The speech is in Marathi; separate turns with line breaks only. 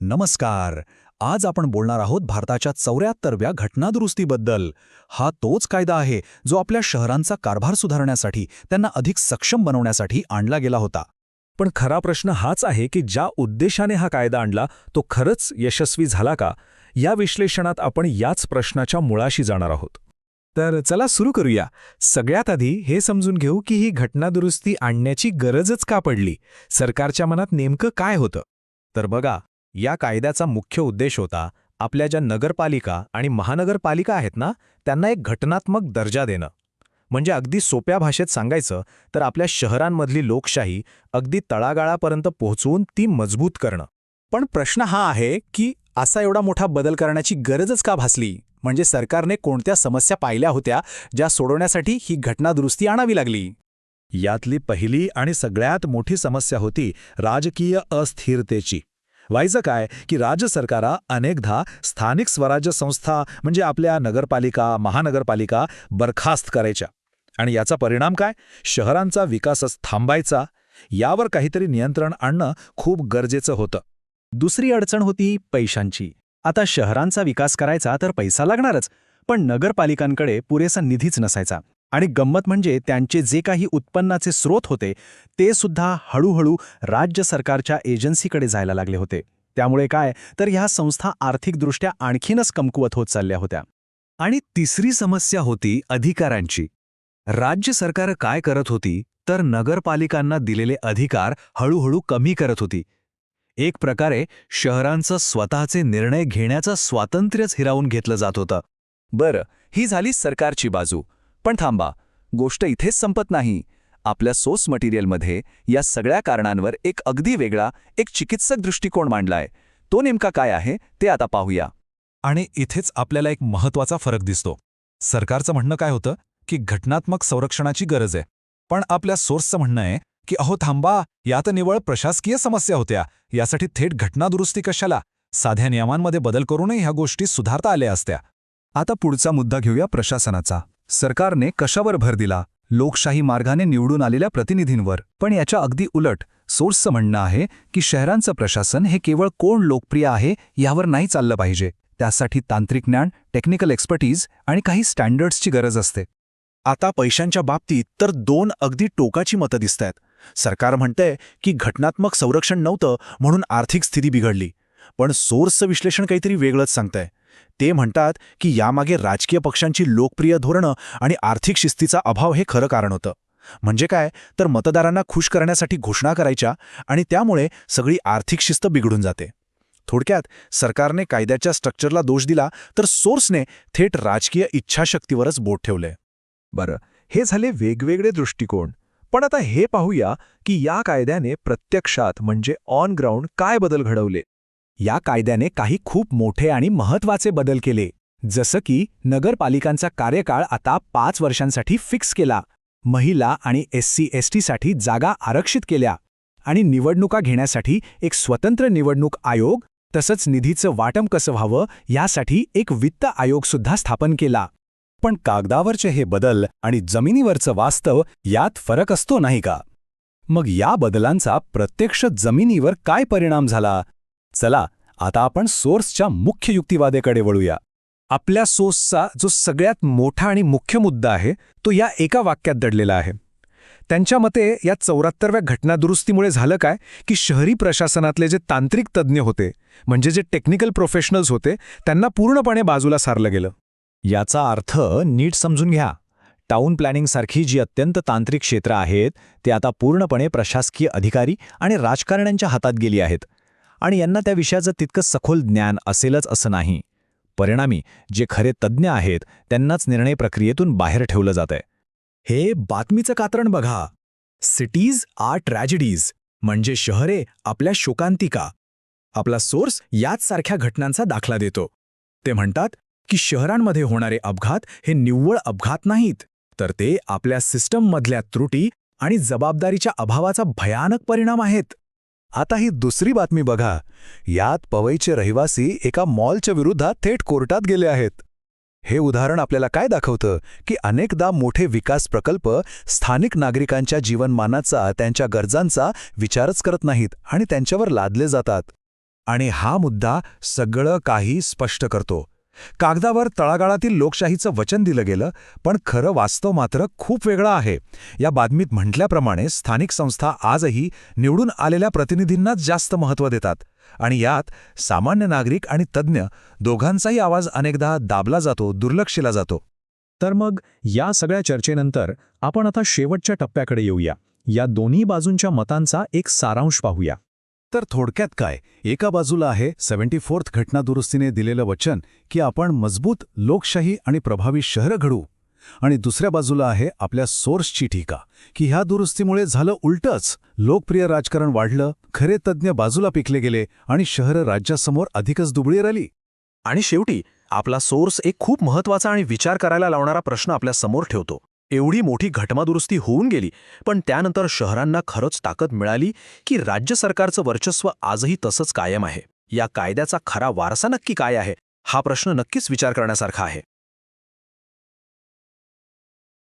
नमस्कार. आज आपण बोलणार आहोत भारताच्या 74व्या घटनादुरुस्तीबद्दल. हा तोच कायदा आहे जो आपल्या शहरांचा कारभार सुधारण्यासाठी, त्यांना अधिक सक्षम बनवण्यासाठी आणला गेला होता.
पण खरा प्रश्न हाच आहे की ज्या उद्देशाने हा कायदा आणला तो खरंच यशस्वी झाला का? या विश्लेषणात आपण याच प्रश्नाच्या मुळाशी जाणार आहोत.
तर चला सुरू करूया. सगळ्यात आधी हे समजून घेऊ की ही घटनादुरुस्ती आणण्याची गरजच का पडली. सरकारच्या मनात नेमकं काय होतं?
तर बघा, या कायद्याचा मुख्य उद्देश होता आपल्या ज्या नगरपालिका आणि महानगरपालिका आहेत ना, त्यांना एक घटनात्मक दर्जा देणं. म्हणजे अगदी सोप्या भाषेत सांगायचं तर आपल्या शहरांमधली लोकशाही अगदी तळागाळापर्यंत पोहोचवून ती मजबूत करणं.
पण प्रश्न हा आहे की असा एवढा मोठा बदल करण्याची गरजच का भासली? म्हणजे सरकारने कोणत्या समस्या पाहिल्या होत्या ज्या सोडवण्यासाठी ही घटनादुरुस्ती आणावी लागली?
यातली पहिली आणि सगळ्यात मोठी समस्या होती राजकीय अस्थिरतेची. व्हायचं काय की राज्य सरकारा अनेकदा स्थानिक स्वराज्य संस्था म्हणजे आपल्या नगरपालिका, महानगरपालिका बरखास्त करायच्या. आणि याचा परिणाम काय? शहरांचा विकासच थांबायचा. यावर काहीतरी नियंत्रण आणणं खूप गरजेचं होतं.
दुसरी अडचण होती पैशांची. आता शहरांचा विकास करायचा तर पैसा लागणारच, पण नगरपालिकांकडे पुरेसा निधीच नसायचा. आणि गंमत म्हणजे त्यांचे जे काही उत्पन्नाचे स्रोत होते ते सुद्धा हळूहळू राज्य सरकारच्या एजन्सीकडे जायला लागले होते. त्यामुळे काय तर ह्या संस्था आर्थिकदृष्ट्या आणखीनच कमकुवत होत चालल्या होत्या.
आणि तिसरी समस्या होती अधिकारांची. राज्य सरकार काय करत होती तर नगरपालिकांना दिलेले अधिकार हळूहळू कमी करत होती. एक प्रकारे शहरांचं स्वतःचे निर्णय घेण्याचं स्वातंत्र्यच हिरावून घेतलं जात होतं.
बरं, ही झाली सरकारची बाजू. पण थांबा, गोष्ट इथेच संपत नाही. आपल्या सोर्स मटेरियलमध्ये या सगळ्या कारणांवर एक अगदी वेगळा, एक चिकित्सक दृष्टिकोन मांडलाय. तो नेमका काय आहे ते आता पाहूया.
आणि इथेच आपल्याला एक महत्त्वाचा फरक दिसतो. सरकारचं म्हणणं काय होतं की घटनात्मक संरक्षणाची गरज आहे, पण आपल्या सोर्सचं म्हणणं आहे की अहो थांबा, यात निवळ प्रशासकीय समस्या होत्या, यासाठी थेट घटनादुरुस्ती कशाला? साध्या नियमांमध्ये बदल करूनही ह्या गोष्टी सुधारता आल्या असत्या.
आता पुढचा मुद्दा घेऊया प्रशासनाचा. सरकारने कशावर भर दिला? लोकशाही मार्गाने निवडून आलेल्या प्रतिनिधींवर. पण याच्या अगदी उलट सोर्सचं म्हणणं आहे की शहरांचं प्रशासन हे केवळ कोण लोकप्रिय आहे यावर नाही चाललं पाहिजे. त्यासाठी तांत्रिक ज्ञान, टेक्निकल एक्सपर्टीज आणि काही स्टँडर्ड्सची गरज असते.
आता पैशांच्या बाबतीत तर दोन अगदी टोकाची मतं दिसतायत. सरकार म्हणतंय की घटनात्मक संरक्षण नव्हतं म्हणून आर्थिक स्थिती बिघडली, पण सोर्सचं विश्लेषण काहीतरी वेगळंच सांगतंय. ते म्हणतात की यामागे राजकीय पक्षांची लोकप्रिय धोरणं आणि आर्थिक शिस्तीचा अभाव हे खरं कारण होतं. म्हणजे काय तर मतदारांना खुश करण्यासाठी घोषणा करायच्या आणि त्यामुळे सगळी आर्थिक शिस्त बिघडून जाते. थोडक्यात सरकारने कायद्याच्या स्ट्रक्चरला दोष दिला तर सोर्सने थेट राजकीय इच्छाशक्तीवरच बोट ठेवलंय.
बरं, हे झाले वेगवेगळे दृष्टिकोन. पण आता हे पाहूया की या कायद्याने प्रत्यक्षात म्हणजे ऑन ग्राउंड काय बदल घडवले.
या कायद्याने काही खूप मोठे आणि महत्त्वाचे बदल केले. जसं की नगरपालिकांचा कार्यकाळ आता 5 वर्षांसाठी फिक्स केला. महिला आणि SC/STसाठी जागा आरक्षित केल्या. आणि निवडणुका घेण्यासाठी एक स्वतंत्र निवडणूक आयोग, तसंच निधीचं वाटप कसं व्हावं यासाठी एक वित्त आयोगसुद्धा स्थापन केला.
पण कागदावरचे हे बदल आणि जमिनीवरचं वास्तव यात फरक असतो नाही का? मग या बदलांचा प्रत्यक्ष जमिनीवर काय परिणाम झाला? चला आता आपण सोर्सच्या मुख्य युक्तिवादेकडे वळूया.
आपल्या सोर्सचा जो सगळ्यात मोठा आणि मुख्य मुद्दा आहे तो या एका वाक्यात दडलेला आहे. त्यांच्या मते या 74व्या घटनादुरुस्तीमुळे झालं काय की शहरी प्रशासनातले जे तांत्रिक तज्ज्ञ होते, म्हणजे जे टेक्निकल प्रोफेशनल्स होते, त्यांना पूर्णपणे बाजूला सारलं गेलं.
याचा अर्थ नीट समजून घ्या. टाउन प्लॅनिंगसारखी जी अत्यंत तांत्रिक क्षेत्र आहेत ते आता पूर्णपणे प्रशासकीय अधिकारी आणि राजकारण्यांच्या हातात गेली आहेत. आणि यांना त्या विषयाचं तितकं सखोल ज्ञान असेलच असं नाही. परिणामी जे खरे तज्ज्ञ आहेत त्यांनाच निर्णय प्रक्रियेतून बाहेर ठेवलं जातंय.
हे बातमीचं कात्रण बघा. सिटीज आर ट्रॅजेडीज, म्हणजे शहरे आपल्या शोकांतिका. आपला सोर्स याच सारख्या घटनांचा दाखला देतो. ते म्हणतात की शहरांमध्ये होणारे अपघात हे निव्वळ अपघात नाहीत, तर ते आपल्या सिस्टममधल्या त्रुटी आणि जबाबदारीच्या अभावाचा भयानक परिणाम आहेत. आता ही दुसरी बातमी बघा. यात पवईचे रहिवासी एका मॉलच्या विरुद्धात थेट कोर्टात गेले आहेत. हे उदाहरण आपल्याला काय दाखवतं की अनेकदा मोठे विकास प्रकल्प स्थानिक नागरिकांच्या जीवनमानाचा, त्यांच्या गरजांचा विचारच करत नाहीत आणि त्यांच्यावर लादले जातात.
आणि हा मुद्दा सगळं काही स्पष्ट करतो. कागदावर तळागाळातील लोकशाहीचं वचन दिलं गेलं, पण खरं वास्तव मात्र खूप वेगळं आहे. या बातमीत म्हटल्याप्रमाणे स्थानिक संस्था आजही निवडून आलेल्या प्रतिनिधींनाच जास्त महत्त्व देतात. आणि यात सामान्य नागरिक आणि तज्ज्ञ दोघांचाही आवाज अनेकदा दाबला जातो, दुर्लक्षिला जातो.
तर मग या सगळ्या चर्चेनंतर आपण आता शेवटच्या टप्प्याकडे येऊया. या दोन्ही बाजूंच्या मतांचा एक सारांश पाहूया.
तर थोडक्यात काय, एका बाजूला आहे 74th घटनादुरुस्तीने दिलेलं वचन की आपण मजबूत लोकशाही आणि प्रभावी शहरं घडवू, आणि दुसऱ्या बाजूला आहे आपल्या सोर्सची टीका की ह्या दुरुस्तीमुळे झालं उलटंच. लोकप्रिय राजकारण वाढलं, खरे तज्ज्ञ बाजूला पिकले गेले आणि शहरं राज्यासमोर अधिकच दुबळी राहिली.
आणि शेवटी आपला सोर्स एक खूप महत्त्वाचा आणि विचार करायला लावणारा प्रश्न आपल्या समोर ठेवतो. एवढी मोठी घटनादुरुस्ती होऊन गेली, पण त्यानंतर शहरांना खरंच ताकद मिळाली की राज्य सरकारचं वर्चस्व आजही तसंच कायम आहे? या कायद्याचा खरा वारसा नक्की काय आहे? हा प्रश्न नक्कीच विचार करण्यासारखा आहे.